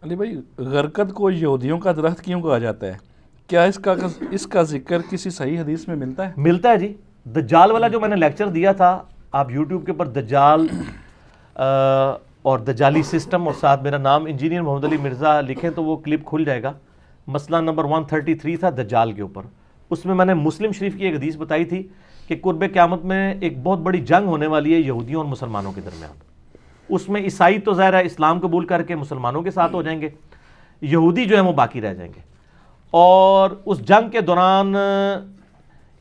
علی بھائی، غرقد کو یہودیوں کا درخت کیوں کہا جاتا ہے؟ کیا اس کا ذکر کسی صحیح حدیث میں ملتا ہے؟ ملتا ہے جی. دجال والا جو میں نے لیکچر دیا تھا، آپ یوٹیوب کے اوپر دجال اور دجالی سسٹم اور ساتھ میرا نام انجینئر محمد علی مرزا لکھیں تو وہ کلپ کھل جائے گا. مسئلہ نمبر 133 تھا دجال کے اوپر. اس میں نے مسلم شریف کی ایک حدیث بتائی تھی کہ قرب قیامت میں ایک بہت بڑی جنگ ہونے والی ہے یہودیوں اور مسلمانوں کے درمیان. اس میں عیسائی تو ظاہر ہے اسلام قبول کر کے مسلمانوں کے ساتھ ہو جائیں گے، یہودی جو ہیں وہ باقی رہ جائیں گے. اور اس جنگ کے دوران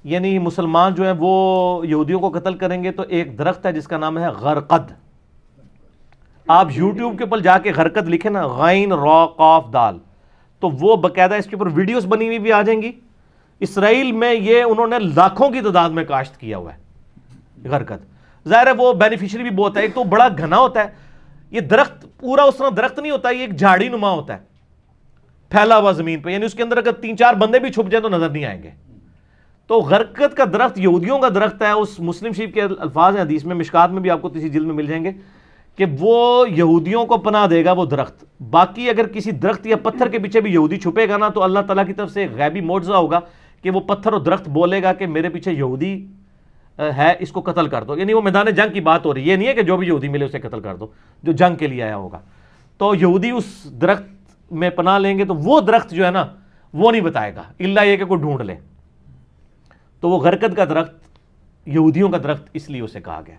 یعنی مسلمان جو ہیں وہ یہودیوں کو قتل کریں گے. تو ایک درخت ہے جس کا نام ہے غرقد. آپ یوٹیوب کے اوپر جا کے غرقد لکھیں نا، غین را قاف دال، تو وہ باقاعدہ اس کے اوپر ویڈیوز بنی ہوئی بھی آ جائیں گی. اسرائیل میں یہ انہوں نے لاکھوں کی تعداد میں کاشت کیا ہوا ہے غرقد. ظاہر ہے وہ بینیفیشری بھی بہت ہے. ایک تو بڑا گھنا ہوتا ہے یہ درخت، پورا اس طرح درخت نہیں ہوتا، یہ ایک جھاڑی نما ہوتا ہے پھیلا ہوا زمین پہ، یعنی اس کے اندر اگر 3-4 بندے بھی چھپ جائیں تو نظر نہیں آئیں گے. تو غرقد کا درخت یہودیوں کا درخت ہے. اس مسلم شریف کے الفاظ ہیں حدیث میں، مشکات میں بھی آپ کو تیسری جلد میں مل جائیں گے کہ وہ یہودیوں کو پناہ دے گا وہ درخت. باقی اگر کسی درخت یا پتھر کے پیچھے بھی یہودی چھپے گا نا تو اللہ تعالیٰ کی طرف سے ایک غیبی معجزہ ہوگا کہ وہ پتھر اور درخت بولے گا کہ میرے پیچھے یہودی ہے، اس کو قتل کر دو. یعنی وہ میدان جنگ کی بات ہو رہی ہے، یہ نہیں ہے کہ جو بھی یہودی ملے اسے قتل کر دو جو جنگ کے لیے آیا ہوگا. تو یہودی اس درخت میں پناہ لیں گے تو وہ درخت جو ہے نا وہ نہیں بتائے گا الا یہ کہ کوئی ڈھونڈ لے. تو وہ غرقد کا درخت یہودیوں کا درخت اس لیے اسے کہا گیا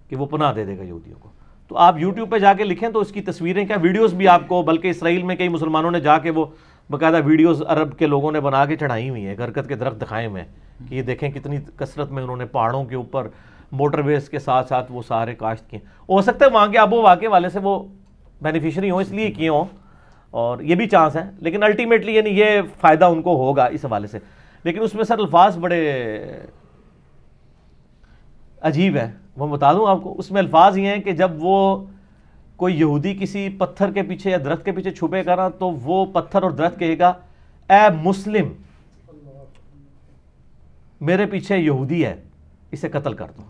کہ وہ پناہ دے دے گا یہودیوں کو. تو آپ یوٹیوب پہ جا کے لکھیں تو اس کی تصویریں کیا ویڈیوز بھی آپ کو، بلکہ اسرائیل میں کئی مسلمانوں نے جا کے وہ باقاعدہ ویڈیوز عرب کے لوگوں نے بنا کے چڑھائی ہوئی ہیں، غرقد کے درخت دکھائے ہوئے ہیں کہ یہ دیکھیں کتنی کثرت میں انہوں نے پہاڑوں کے اوپر موٹر ویز کے ساتھ ساتھ وہ سارے کاشت کیے. ہو سکتا ہے وہاں کے آب و واقع والے سے وہ بینیفیشری ہوں اس لیے کیے ہوں، اور یہ بھی چانس ہے، لیکن الٹیمیٹلی یعنی یہ فائدہ ان کو ہوگا اس حوالے سے. لیکن اس میں سر الفاظ بڑے عجیب ہیں، وہ بتا دوں آپ کو. اس میں الفاظ یہ ہیں کہ جب وہ کوئی یہودی کسی پتھر کے پیچھے یا درخت کے پیچھے چھپے گا نا تو وہ پتھر اور درخت کہے گا اے مسلم میرے پیچھے یہودی ہے، اسے قتل کر دو.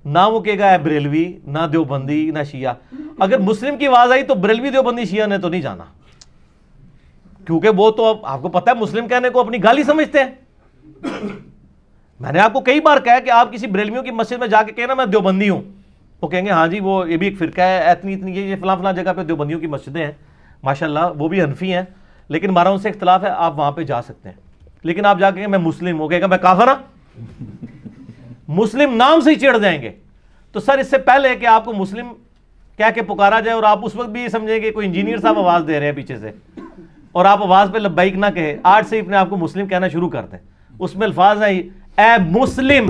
نہ وہ کہے گا اے بریلوی، نہ دیوبندی، نہ شیعہ. اگر مسلم کی آواز آئی تو بریلوی دیوبندی شیعہ نے تو نہیں جانا، کیونکہ وہ تو آپ کو پتہ ہے مسلم کہنے کو اپنی گالی سمجھتے ہیں. میں نے آپ کو کئی بار کہا کہ آپ کسی بریلویوں کی مسجد میں جا کے کہنا میں دیوبندی ہوں، وہ کہیں گے ہاں جی وہ یہ بھی ایک فرقہ ہے، اتنی یہ فلاں فلاں جگہ پہ دیوبندیوں کی مسجدیں ہیں ماشاءاللہ، وہ بھی حنفی ہیں لیکن ہمارا ان سے اختلاف ہے، آپ وہاں پہ جا سکتے ہیں. لیکن آپ جا کے میں مسلم ہوں، کہے گا میں کافر ہوں. مسلم نام سے ہی چڑھ جائیں گے. تو سر اس سے پہلے کہ آپ کو مسلم کہہ کے پکارا جائے اور آپ اس وقت بھی یہ سمجھیں کہ کوئی انجینئر صاحب آواز دے رہے ہیں پیچھے سے اور آپ آواز پہ لبیک نہ کہے، آج سے اپنے آپ کو مسلم کہنا شروع کر دیں. اس میں الفاظ ہیں اے مسلم،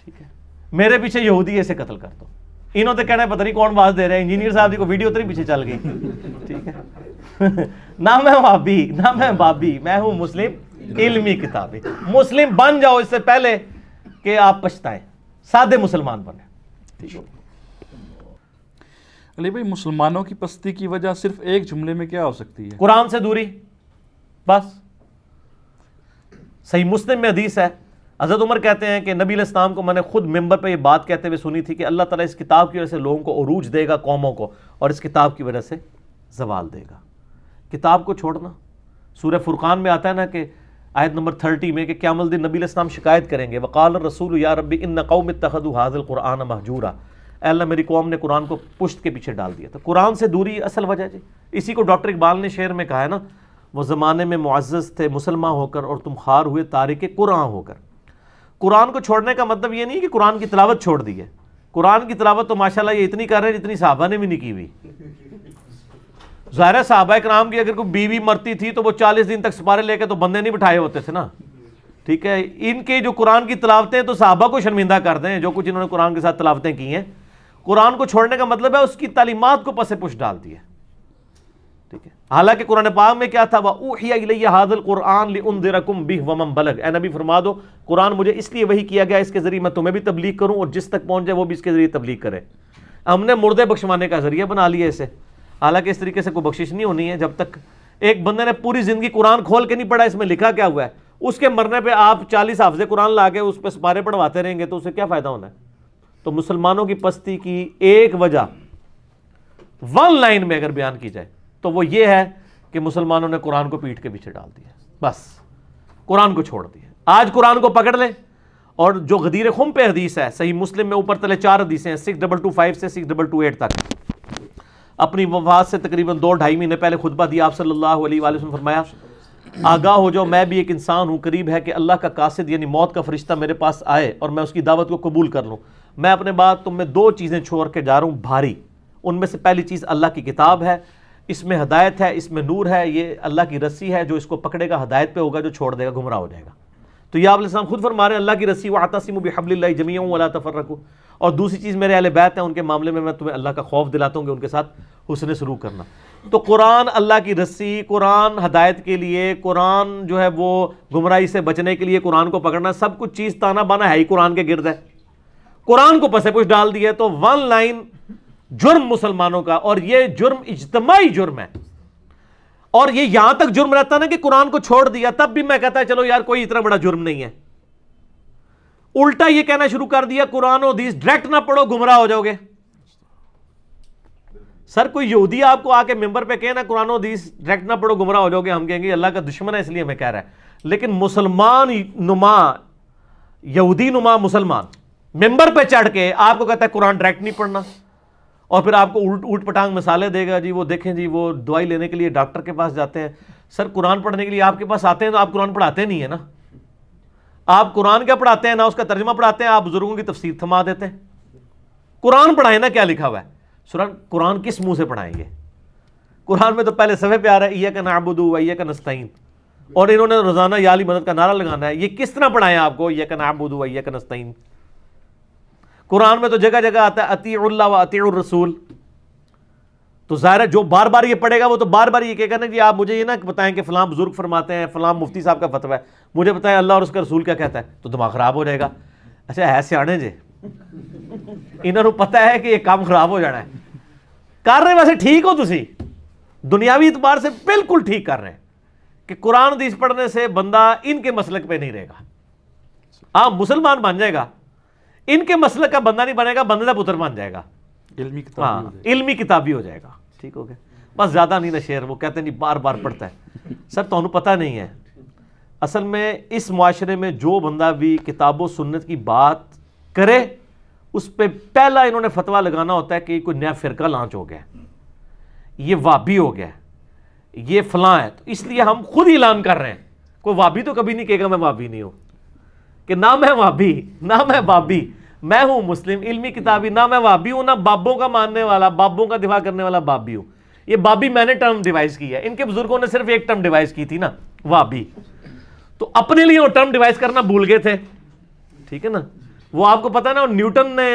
ٹھیک ہے، میرے پیچھے یہودی ہے، اسے قتل کر دو. انہوں نے کہنا ہے پتہ نہیں کون آواز دے رہے ہیں، انجینئر صاحب کی کوئی ویڈیو تو نہیں پیچھے چل گئی. ٹھیک ہے، نہ میں وہابی نہ میں بابی، میں ہوں مسلم علمی کتابی. مسلم بن جاؤ اس سے پہلے کہ آپ پچھتائیں، سادے مسلمان بنے. ٹھیک ہے علی بھائی، مسلمانوں کی پستی کی وجہ صرف ایک جملے میں کیا ہو سکتی ہے؟ قرآن سے دوری، بس. صحیح مسلم میں حدیث ہے، حضرت عمر کہتے ہیں کہ نبی علیہ السلام کو میں نے خود ممبر پہ یہ بات کہتے ہوئے سنی تھی کہ اللہ تعالیٰ اس کتاب کی وجہ سے لوگوں کو عروج دے گا، قوموں کو، اور اس کتاب کی وجہ سے زوال دے گا. کتاب کو چھوڑنا، سورہ فرقان میں آتا ہے نا کہ آیت نمبر 30 میں کہ قیامت الدین نبی علیہ السلام شکایت کریں گے، وقال الرسول یا ربی ان قوم اتخذوا هذا القرآن مہجورا، اے اللہ میری قوم نے قرآن کو پشت کے پیچھے ڈال دیا. تو قرآن سے دوری اصل وجہ جی. اسی کو ڈاکٹر اقبال نے شعر میں کہا ہے نا، وہ زمانے میں معزز تھے مسلمان ہو کر اور تم خوار ہوئے تارک قرآن ہو کر. قرآن کو چھوڑنے کا مطلب یہ نہیں کہ قرآن کی تلاوت چھوڑ دی ہے. قرآن کی تلاوت تو ماشاءاللہ یہ اتنی کر رہے ہیں جتنی صحابہ نے بھی نہیں کی ہوئی. ظاہر ہے صحابہ کرام کی اگر کوئی بیوی مرتی تھی تو وہ 40 دن تک سپارے لے کے تو بندے نہیں بٹھائے ہوتے تھے نا. ٹھیک ہے، ان کے جو قرآن کی تلاوتیں تو صحابہ کو شرمندہ کر دیں جو کچھ انہوں نے قرآن کے ساتھ تلاوتیں کی ہیں. قرآن کو چھوڑنے کا مطلب ہے اس کی تعلیمات کو پس پش ڈال دی ہے. ٹھیک ہے، حالانکہ قرآن پاک میں کیا تھا، وَأُوحِيَ إِلَيَّ هَذَا الْقُرْآنُ لِأُنذِرَكُم بِهِ وَمَن بَلَغَ. اے نبی فرما دو قرآن مجھے اس لیے وحی کیا گیا اس کے ذریعے میں تمہیں بھی تبلیغ کروں اور جس تک پہنچ جائے وہ بھی اس کے ذریعے تبلیغ کرے. ہم نے مردے بخشوانے کا ذریعہ بنا لیا اسے، حالانکہ اس طریقے سے کوئی بخشش نہیں ہونی ہے. جب تک ایک بندے نے پوری زندگی قرآن کھول کے نہیں پڑھا اس میں لکھا کیا ہوا ہے، اس کے مرنے پہ آپ 40 حافظ قرآن لا کے اس پہ سپارے پڑھواتے رہیں گے تو اسے کیا فائدہ ہونا ہے. تو مسلمانوں کی پستی کی ایک وجہ ون لائن میں اگر بیان کی جائے تو وہ یہ ہے کہ مسلمانوں نے قرآن کو پیٹھ کے پیچھے ڈال دیا، بس قرآن کو چھوڑ دیا۔ آج قرآن کو پکڑ لیں، اور جو غدیر خم پہ حدیث ہے صحیح مسلم میں اوپر تلے 4 حدیثیں ہیں 6225 سے 6228 تک، اپنی وفات سے تقریباً 2-2.5 مہینے پہلے خطبہ دیا آپ صلی اللہ علیہ وآلہ وسلم، فرمایا آگاہ ہو جاؤ میں بھی ایک انسان ہوں، قریب ہے کہ اللہ کا قاصد یعنی موت کا فرشتہ میرے پاس آئے اور میں اس کی دعوت کو قبول کر لوں۔ میں اپنے بعد تم میں 2 چیزیں چھوڑ کے جا رہا ہوں بھاری، ان میں سے پہلی چیز اللہ کی کتاب ہے، اس میں ہدایت ہے، اس میں نور ہے، یہ اللہ کی رسی ہے، جو اس کو پکڑے گا ہدایت پہ ہوگا، جو چھوڑ دے گا گمراہ ہو جائے گا۔ تو یہ آپ علیہ السلام خود فرما رہے ہیں اللہ کی رسی وَاعْتَصِمُوا بِحَبْلِ اللَّهِ جَمِيعًا وَلَا تَفَرَّقُوا، اور دوسری چیز میرے اہل بیت ہیں، ان کے معاملے میں تمہیں اللہ کا خوف دلاتا ہوں کہ ان کے ساتھ حسن سلوک کرنا۔ تو قرآن اللہ کی رسی، قرآن ہدایت کے لیے، قرآن جو ہے وہ گمراہی سے بچنے کے لیے قرآن کو پکڑنا، سب کچھ چیز تانا بانا ہے ہی قرآن کے گرد ہے۔ قرآن کو پسے پوش ڈال دیا تو ون لائن جرم مسلمانوں کا، اور یہ جرم اجتماعی جرم ہے، اور یہ یہاں تک جرم رہتا نا کہ قرآن کو چھوڑ دیا تب بھی میں کہتا ہے چلو یار کوئی اتنا بڑا جرم نہیں ہے، الٹا یہ کہنا شروع کر دیا قرآن و حدیث ڈائریکٹ نہ پڑھو گمراہ ہو جاؤ گے۔ سر کوئی یہودی آپ کو آ کے ممبر پہ کہنا قرآن و حدیث ڈائریکٹ نہ پڑھو گمراہ ہو جاؤ گے، ہم کہیں گے اللہ کا دشمن ہے اس لیے ہمیں کہہ رہا ہے، لیکن مسلمان نما یہودی نما مسلمان ممبر پہ چڑھ کے آپ کو کہتا ہے قرآن ڈائریکٹ نہیں پڑھنا، اور پھر آپ کو اوٹ پٹانگ مثالیں دے گا، جی وہ دیکھیں جی وہ دوائی لینے کے لیے ڈاکٹر کے پاس جاتے ہیں۔ سر قرآن پڑھنے کے لیے آپ کے پاس آتے ہیں تو آپ قرآن پڑھاتے نہیں ہیں نا، آپ قرآن کیا پڑھاتے ہیں، نہ اس کا ترجمہ پڑھاتے ہیں، آپ بزرگوں کی تفسیر تھما دیتے ہیں۔ قرآن پڑھائیں نا، کیا لکھا ہوا ہے، قرآن کس منہ سے پڑھائیں گے؟ قرآن میں تو پہلے صفحے پہ آ رہا ہے ایاک نعبد و ایاک نستعین، اور انہوں نے روزانہ یا علی مدد کا نعرہ لگانا ہے، یہ کس طرح پڑھائیں آپ کو ایاک نعبد و ایاک نستعین؟ قرآن میں تو جگہ جگہ آتا ہے اطیعوا اللہ و اطیعوا الرسول، تو ظاہر ہے جو بار بار یہ پڑھے گا وہ تو بار بار یہ کہے گا نا کہ آپ مجھے یہ نہ بتائیں کہ فلاں بزرگ فرماتے ہیں، فلاں مفتی صاحب کا فتویٰ ہے، مجھے بتائیں اللہ اور اس کا رسول کیا کہتا ہے، تو دماغ خراب ہو جائے گا۔ اچھا ہے سیانے جے، انہوں نے پتہ ہے کہ یہ کام خراب ہو جانا ہے، کر رہے ویسے ٹھیک ہو تسی، دنیاوی اعتبار سے بالکل ٹھیک کر رہے ہیں کہ قرآن حدیث پڑھنے سے بندہ ان کے مسلک پہ نہیں رہے گا، آپ مسلمان بن جائے گا، ان کے مسلک کا بندہ نہیں بنے گا، بندے کا پتر بن جائے گا، علمی کتابی ہو جائے گا۔ ٹھیک ہو گیا، بس زیادہ نہیں نا شعر، وہ کہتے ہیں نہیں بار بار پڑھتا ہے۔ سر تو انہوں پتہ نہیں ہے، اصل میں اس معاشرے میں جو بندہ بھی کتاب و سنت کی بات کرے اس پہ پہلا انہوں نے فتویٰ لگانا ہوتا ہے کہ کوئی نیا فرقہ لانچ ہو گیا، یہ وابی ہو گیا، یہ فلاں ہے، تو اس لیے ہم خود اعلان کر رہے ہیں، کوئی وابی تو کبھی نہیں کہے گا میں وابی نہیں ہوں، کہ نہ میں وابی نہ میں بابی، میں ہوں مسلم علمی کتابی، نہ میں وابی ہوں نہ بابوں کا ماننے والا، بابوں کا دفاع کرنے والا بابی ہوں۔ یہ بابی میں نے ٹرم ڈیوائز کی ہے، ان کے بزرگوں نے صرف ایک ٹرم ڈیوائز کی تھی نا، وابی، تو اپنے لیے وہ ٹرم ڈیوائز کرنا بھول گئے تھے۔ ٹھیک ہے نا، وہ آپ کو پتا ہے نا، نیوٹن نے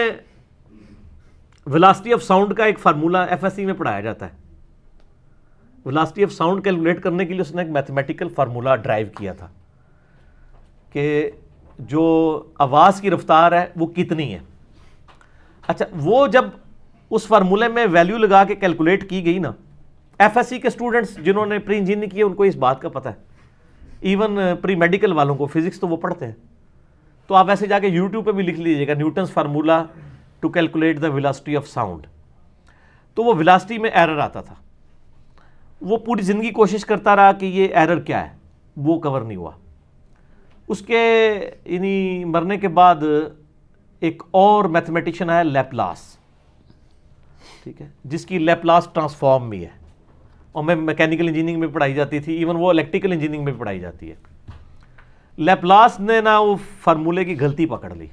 ویلاسٹی آف ساؤنڈ کا ایک فارمولہ ایف ایس سی میں پڑھایا جاتا ہے، ویلاسٹی آف ساؤنڈ کیلکولیٹ کرنے کے لیے اس نے ایک میتھمیٹیکل فارمولہ ڈرائیو کیا تھا کہ جو آواز کی رفتار ہے وہ کتنی ہے۔ اچھا وہ جب اس فارمولے میں ویلیو لگا کے کیلکولیٹ کی گئی نا، ایف ایس سی کے اسٹوڈنٹس جنہوں نے پری انجینئرنگ کی ہے ان کو اس بات کا پتہ ہے، ایون پری میڈیکل والوں کو، فزکس تو وہ پڑھتے ہیں، تو آپ ایسے جا کے یوٹیوب پہ بھی لکھ لیجیے گا Newton's formula to calculate the velocity of sound, تو وہ ویلاسٹی میں ایرر آتا تھا، وہ پوری زندگی کوشش کرتا رہا کہ یہ ایرر کیا ہے، وہ کور نہیں ہوا۔ اس کے یعنی مرنے کے بعد ایک اور میتھمیٹیشین آیا لیپلاس، ٹھیک ہے، جس کی لیپلاس ٹرانسفارم بھی ہے، اور میں میکینیکل انجینئرنگ میں پڑھائی جاتی تھی، ایون وہ الیکٹریکل انجینئرنگ میں پڑھائی جاتی ہے۔ لیپلاس نے نا وہ فارمولے کی غلطی پکڑ لی،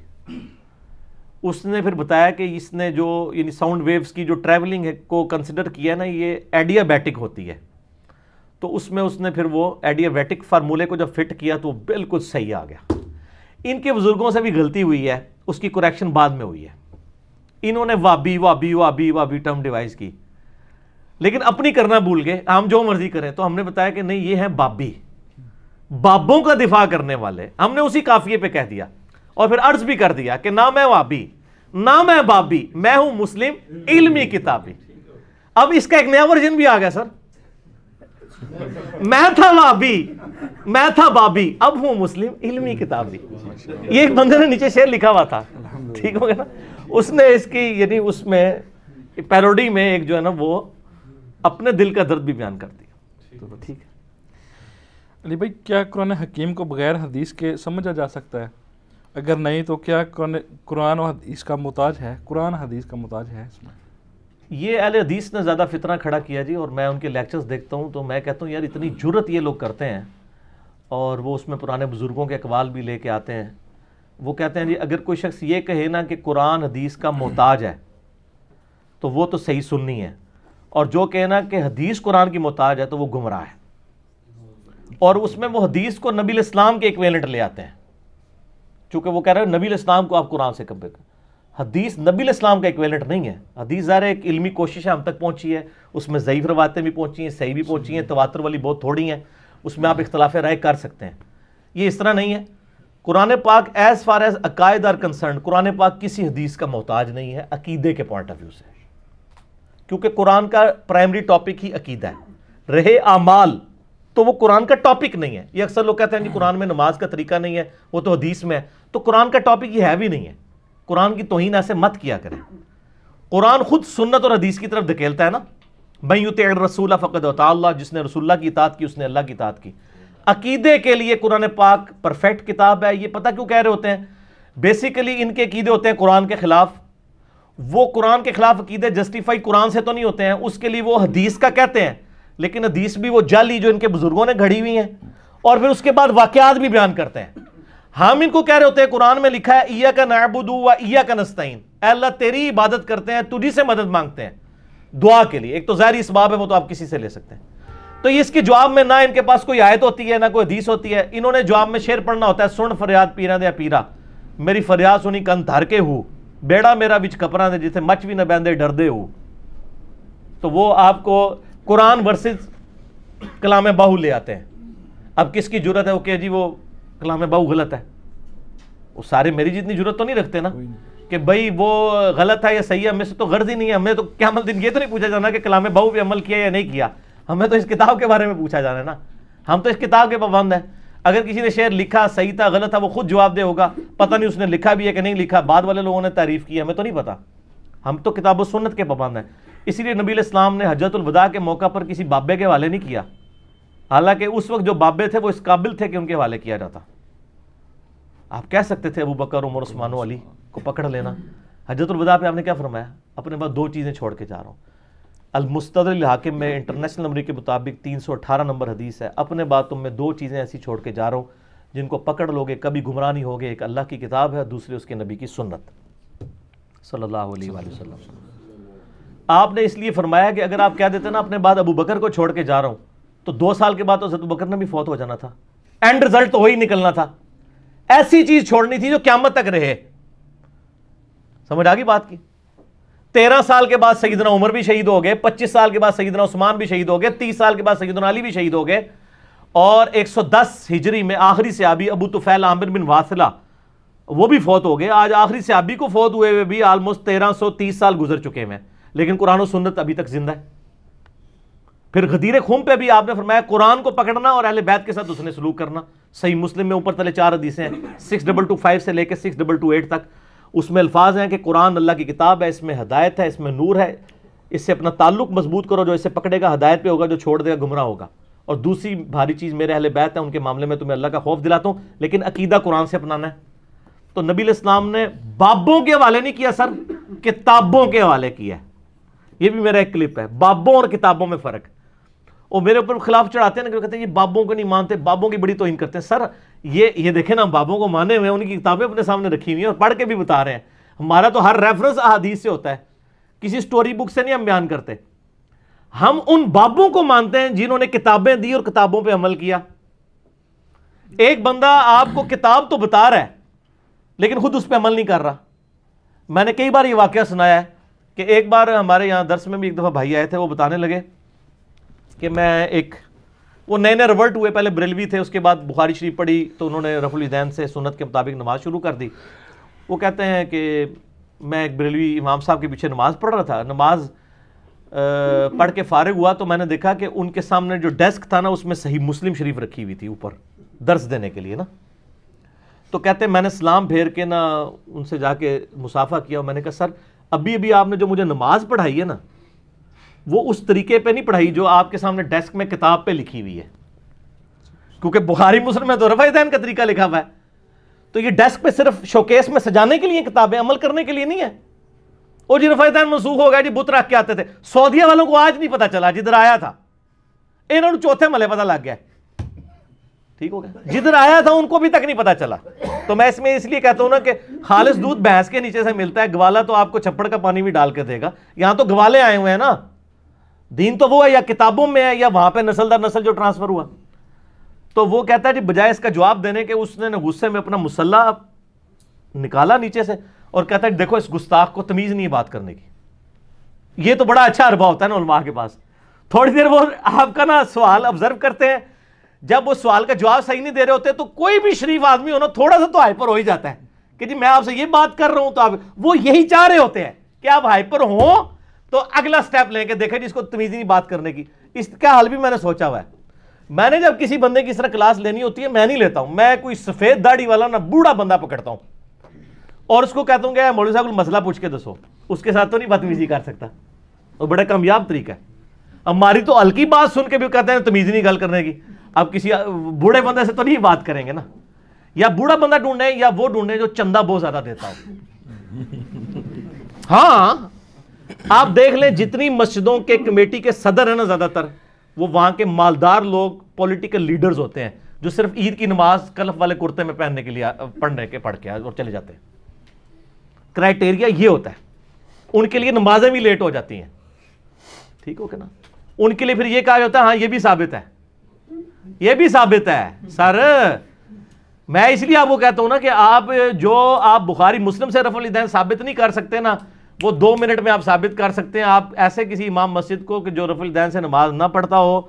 اس نے پھر بتایا کہ اس نے جو یعنی ساؤنڈ ویوز کی جو ٹریولنگ ہے کو کنسیڈر کیا نا، یہ ایڈیابیٹک ہوتی ہے، تو اس میں اس نے پھر وہ ایڈیابیٹک فارمولے کو جب فٹ کیا تو بالکل صحیح آ گیا۔ ان کے بزرگوں سے بھی غلطی ہوئی ہے، اس کی کریکشن بعد میں ہوئی ہے، انہوں نے وابی وابی وابی وابی ٹرم ڈیوائز کی، لیکن اپنی کرنا بھول گئے، ہم جو مرضی کریں، تو ہم نے بتایا کہ نہیں یہ ہیں بابی، بابوں کا دفاع کرنے والے، ہم نے اسی قافیے پہ کہہ دیا، اور پھر عرض بھی کر دیا کہ نہ میں وابی نہ میں بابی، میں ہوں مسلم علمی کتابی۔ اب اس کا ایک نیا ورژن بھی آ گیا سر، میں تھا وابی میں تھا بابی، اب ہوں مسلم علمی کتابی۔ یہ ایک بندے نے نیچے شعر لکھا ہوا تھا، ٹھیک ہو گیا نا، اس نے اس کی یعنی اس میں پیروڈی میں ایک جو ہے نا وہ اپنے دل کا درد بھی بیان کر دیا. ٹھیک ہے علی بھائی، کیا قرآن حکیم کو بغیر حدیث کے سمجھا جا سکتا ہے؟ اگر نہیں تو کیا قرآن و حدیث کا محتاج ہے؟ قرآن حدیث کا محتاج ہے اس میں؟ یہ اہل حدیث نے زیادہ فتنہ کھڑا کیا جی. اور میں ان کے لیکچرز دیکھتا ہوں تو میں کہتا ہوں یار اتنی جرت یہ لوگ کرتے ہیں، اور وہ اس میں پرانے بزرگوں کے اقوال بھی لے کے آتے ہیں. وہ کہتے ہیں جی اگر کوئی شخص یہ کہے نا کہ قرآن حدیث کا محتاج ہے تو وہ تو صحیح سنی ہے، اور جو کہنا کہ حدیث قرآن کی محتاج ہے تو وہ گمراہ ہے. اور اس میں وہ حدیث کو نبی الاسلام کے ایکویلنٹ لے آتے ہیں، چونکہ وہ کہہ رہے ہیں نبی الاسلام کو آپ قرآن سے کمپیئر کریں. حدیث نبی الاسلام کا ایکویلنٹ نہیں ہے. حدیث ظاہر ایک علمی کوشش ہے، ہم تک پہنچی ہے، اس میں ضعیف روایتیں بھی پہنچی ہیں، صحیح بھی پہنچی ہیں، تواتر والی بہت تھوڑی ہیں، اس میں آپ اختلاف رائے کر سکتے ہیں. یہ اس طرح نہیں ہے. قرآن پاک ایز فار ایز عقائد آر کنسرنڈ، قرآن پاک کسی حدیث کا محتاج نہیں ہے عقیدے کے پوائنٹ آف ویو سے، کیونکہ قرآن کا پرائمری ٹاپک ہی عقیدہ ہے. رہے اعمال تو وہ قرآن کا ٹاپک نہیں ہے. یہ اکثر لوگ کہتے ہیں کہ قرآن میں نماز کا طریقہ نہیں ہے، وہ تو حدیث میں ہے. تو قرآن کا ٹاپک یہ ہے بھی نہیں ہے. قرآن کی توہین ایسے مت کیا کریں. قرآن خود سنت اور حدیث کی طرف دھکیلتا ہے نا. من یطع الرسول فقد اطاع اللہ، جس نے رسول اللہ کی اطاعت کی اس نے اللہ کی اطاعت کی. عقیدے کے لیے قرآن پاک پرفیکٹ کتاب ہے. یہ پتہ کیوں کہہ رہے ہوتے ہیں؟ بیسیکلی ان کے عقیدے ہوتے ہیں قرآن کے خلاف. وہ قرآن کے خلاف عقیدے جسٹیفائی قرآن سے تو نہیں ہوتے ہیں، اس کے لیے وہ حدیث کا کہتے ہیں، لیکن حدیث بھی وہ جعلی جو ان کے بزرگوں نے گھڑی ہوئی ہیں، اور پھر اس کے بعد واقعات بھی بیان کرتے ہیں. ہم ان کو کہہ رہے ہوتے ہیں قرآن میں لکھا ہے ایاک نعبد و ایاک نستعین، اے اللہ تیری عبادت کرتے ہیں، تجھی سے مدد مانگتے ہیں دعا کے لیے. ایک تو ظاہری اسباب ہے، وہ تو آپ کسی سے لے سکتے ہیں. تو اس کے جواب میں نہ ان کے پاس کوئی آیت ہوتی ہے نہ کوئی حدیث ہوتی ہے. انہوں نے جواب میں شعر پڑھنا ہوتا ہے، سن فریاد پیرا دیا پیرا، میری فریاد سنی کن دھر کے ہو، بیڑا میرا وچ کپڑا دے جتھے مچ بھی نہ بیندے ڈردے ہو. تو وہ آپ کو قرآن ورسز کلام باہو لے آتے ہیں. اب کس کی جرت ہے وہ کہ جی وہ کلام باہو غلط ہے؟ وہ سارے میری جتنی جرت تو نہیں رکھتے نا کہ بھائی وہ غلط ہے یا صحیح ہے. ہمیں سے تو غرض ہی نہیں ہے. ہمیں تو قیامت دن یہ تو نہیں پوچھا جانا کہ کلام باہو پہ عمل کیا یا نہیں کیا. ہمیں تو اس کتاب کے بارے میں پوچھا جانا ہے نا. ہم تو اس کتاب کے پابند ہیں. اگر کسی نے شعر لکھا صحیح تھا غلط تھا وہ خود جواب دے ہوگا. پتہ نہیں اس نے لکھا بھی ہے کہ نہیں لکھا، بعد والے لوگوں نے تعریف کی، ہمیں تو نہیں پتا. ہم تو کتاب و سنت کے پابند ہیں. اسی لیے نبی علیہ السلام نے حجۃ الوداع کے موقع پر کسی بابے کے حوالے نہیں کیا، حالانکہ اس وقت جو بابے تھے وہ اس قابل تھے کہ ان کے حوالے کیا جاتا. آپ کہہ سکتے تھے ابو بکر عمر عثمان و علی کو پکڑ لینا. حجۃ الوداع پہ آپ نے کیا فرمایا؟ اپنے بعد دو چیزیں چھوڑ کے جا رہا ہوں. المستدرک الحاکم میں انٹرنیشنل نمبر کے مطابق 318 نمبر حدیث ہے، اپنے بعد تم میں دو چیزیں ایسی چھوڑ کے جا رہا ہوں جن کو پکڑ لوگے کبھی گمراہ نہیں ہوگے. ایک اللہ کی کتاب ہے، دوسری اس کے نبی کی سنت صلی اللہ علیہ وآلہ وسلم. آپ نے اس لیے فرمایا کہ اگر آپ کہہ دیتے نا اپنے بعد ابو بکر کو چھوڑ کے جا رہا ہوں تو 2 سال کے بعد تو حضرت ابو بکر نے بھی فوت ہو جانا تھا. اینڈ رزلٹ تو وہی نکلنا تھا. ایسی چیز چھوڑنی تھی جو قیامت تک رہے. سمجھ آ گئی بات کی؟ 13 سال کے بعد سیدنا عمر بھی شہید ہو گئے، 25 سال کے بعد سیدنا عثمان بھی شہید ہو گئے، 30 سال کے بعد سیدنا علی بھی شہید ہو گئے، اور 110 ہجری میں آخری صحابی ابو طفیل عامر بن واصلہ وہ بھی فوت ہو گئے. آج آخری صحابی کو فوت ہوئے ہوئے بھی آلموسٹ 1330 سال گزر چکے ہیں، لیکن قرآن و سنت ابھی تک زندہ ہے. پھر غدیر خم پہ بھی آپ نے فرمایا قرآن کو پکڑنا اور اہل بیت کے ساتھ اس نے سلوک کرنا. صحیح مسلم میں اوپر تلے 4 حدیثیں ہیں، 6225 سے لے کے 6228 تک. اس میں الفاظ ہیں کہ قرآن اللہ کی کتاب ہے، اس میں ہدایت ہے، اس میں نور ہے، اس سے اپنا تعلق مضبوط کرو، جو اسے پکڑے گا ہدایت پہ ہوگا، جو چھوڑ دے گا گمراہ ہوگا. اور دوسری بھاری چیز میرے اہل بیت ہے، ان کے معاملے میں تمہیں اللہ کا خوف دلاتا ہوں، لیکن عقیدہ قرآن سے اپنانا ہے. تو نبی علیہ السلام نے بابوں کے حوالے نہیں کیا سر، کتابوں کے حوالے کیا ہے. یہ بھی میرا ایک کلپ ہے، بابوں اور کتابوں میں فرق. اور میرے اوپر خلاف چڑھاتے ہیں نا، کہتے ہیں یہ بابوں کو نہیں مانتے، بابوں کی بڑی توہین کرتے ہیں. سر یہ دیکھیں نا، بابوں کو مانے ہوئے، ان کی کتابیں اپنے سامنے رکھی ہوئی ہیں اور پڑھ کے بھی بتا رہے ہیں. ہمارا تو ہر ریفرنس احادیث سے ہوتا ہے، کسی سٹوری بک سے نہیں ہم بیان کرتے. ہم ان بابوں کو مانتے ہیں جنہوں نے کتابیں دی اور کتابوں پہ عمل کیا. ایک بندہ آپ کو کتاب تو بتا رہا ہے لیکن خود اس پہ عمل نہیں کر رہا. میں نے کئی بار یہ واقعہ سنایا ہے کہ ایک بار ہمارے یہاں درس میں بھی ایک دفعہ بھائی آئے تھے، وہ بتانے لگے کہ میں وہ نئے ریورٹ ہوئے، پہلے بریلوی تھے، اس کے بعد بخاری شریف پڑھی تو انہوں نے رفع الیدین سے سنت کے مطابق نماز شروع کر دی. وہ کہتے ہیں کہ میں ایک بریلوی امام صاحب کے پیچھے نماز پڑھ رہا تھا. نماز پڑھ کے فارغ ہوا تو میں نے دیکھا کہ ان کے سامنے جو ڈیسک تھا نا، اس میں صحیح مسلم شریف رکھی ہوئی تھی اوپر درس دینے کے لیے نا. تو کہتے ہیں میں نے سلام پھیر کے نا ان سے جا کے مصافحہ کیا. میں نے کہا سر ابھی آپ نے جو مجھے نماز پڑھائی ہے نا وہ اس طریقے پہ نہیں پڑھائی جو آپ کے سامنے ڈیسک میں کتاب پہ لکھی ہوئی ہے، کیونکہ بخاری مسلم میں تو رفع دین کا طریقہ لکھا ہوا ہے. تو یہ ڈیسک پہ صرف شوکیس میں سجانے کے لیے کتابیں، عمل کرنے کے لیے نہیں ہے. اور جی رفع دین منسوخ ہو گیا جی، بت رکھ کے آتے تھے. سعودیہ والوں کو آج نہیں پتا چلا، جدھر آیا تھا انہوں نے چوتھے ملے پتا لگ گیا. ٹھیک ہو گیا، جدھر آیا تھا ان کو بھی تک نہیں پتا چلا. تو میں اس میں اس لیے کہتا ہوں نا کہ خالص دودھ بھینس کے نیچے سے ملتا ہے، گوالا تو آپ کو چھپڑ کا پانی بھی ڈال کے دے گا. یہاں تو گوالے آئے ہوئے ہیں نا، دین تو وہ ہے یا کتابوں میں ہے یا وہاں پہ نسل در نسل جو ٹرانسفر ہوا. تو وہ کہتا ہے جی بجائے اس کا جواب دینے کے اس نے غصے میں اپنا مسلح نکالا نیچے سے اور کہتا ہے دیکھو اس گستاخ کو تمیز نہیں بات کرنے کی. یہ تو بڑا اچھا عربہ ہوتا ہے نا علماء کے پاس. تھوڑی دیر وہ آپ کا نا سوال آبزرو کرتے ہیں، جب وہ سوال کا جواب صحیح نہیں دے رہے ہوتے تو کوئی بھی شریف آدمی ہونا تھوڑا سا تو ہائپر ہو ہی جاتا ہے کہ جی میں آپ سے یہ بات کر رہا ہوں. تو آپ وہ یہی چاہ رہے ہوتے ہیں کہ آپ ہائپر ہوں تو اگلا سٹیپ لیں کہ دیکھیں جس کو تمیز نہیں بات کرنے کی. اس کا حل بھی میں نے سوچا ہوا ہے. میں نے جب کسی بندے کی اس طرح کلاس لینی ہوتی ہے میں نہیں لیتا ہوں، میں کوئی سفید داڑھی والا نہ بوڑھا بندہ پکڑتا ہوں اور اس کو کہتا ہوں کہ مولوی صاحب کو مسئلہ پوچھ کے دسو. اس کے ساتھ تو نہیں بدتمیزی کر سکتا، وہ بڑا کامیاب طریقہ ہے. ہماری تو ہلکی بات سن کے بھی کہتے ہیں تمیز نہیں گل کرنے کی. اب کسی بوڑھے بندے سے تو نہیں بات کریں گے نا، یا بوڑھا بندہ ڈھونڈیں یا وہ ڈھونڈیں جو چندہ بہت زیادہ دیتا ہو. ہاں آپ دیکھ لیں جتنی مسجدوں کے کمیٹی کے صدر ہیں نا زیادہ تر وہ وہاں کے مالدار لوگ پولیٹیکل لیڈرز ہوتے ہیں جو صرف عید کی نماز کلف والے کرتے میں پہننے کے لیے پڑھ کے اور چلے جاتے ہیں. کرائٹیریا یہ ہوتا ہے. ان کے لیے نمازیں بھی لیٹ ہو جاتی ہیں. ٹھیک ہو کہ نا، ان کے لیے پھر یہ کہا جاتا ہے ہاں یہ بھی ثابت ہے، یہ بھی ثابت ہے. سر میں اس لیے آپ کو کہتا ہوں نا کہ آپ بخاری مسلم سے رفع الیدین ثابت نہیں کر سکتے نا، وہ 2 منٹ میں آپ ثابت کر سکتے ہیں. آپ ایسے کسی امام مسجد کو کہ جو رفع الیدین سے نماز نہ پڑھتا ہو،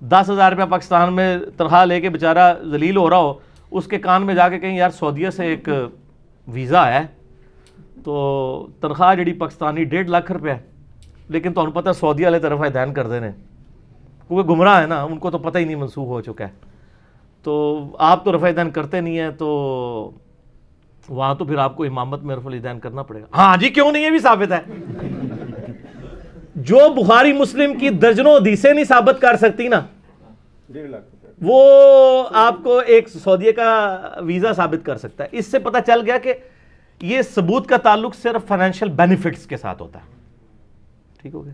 10,000 روپیہ پاکستان میں تنخواہ لے کے بیچارہ ذلیل ہو رہا ہو، اس کے کان میں جا کے کہیں یار سعودیہ سے ایک ویزا ہے تو تنخواہ جڑی پاکستانی 1.5 لاکھ روپے ہے، لیکن تو پتہ سعودیہ والے طرف اذان کر دینے کیونکہ گمراہ ہے نا، ان کو تو پتہ ہی نہیں منسوخ ہو چکا ہے. تو آپ تو رفع اذان کرتے نہیں ہیں تو وہاں تو پھر آپ کو امامت میں رفع الاذان کرنا پڑے گا. ہاں جی کیوں نہیں، یہ بھی ثابت ہے. جو بخاری مسلم کی درجنوں حدیثیں نہیں ثابت کر سکتی نا، وہ آپ کو ایک سعودیہ کا ویزا ثابت کر سکتا ہے. اس سے پتہ چل گیا کہ یہ ثبوت کا تعلق صرف فائنینشیل بینیفٹس کے ساتھ ہوتا ہے. ٹھیک ہو گیا.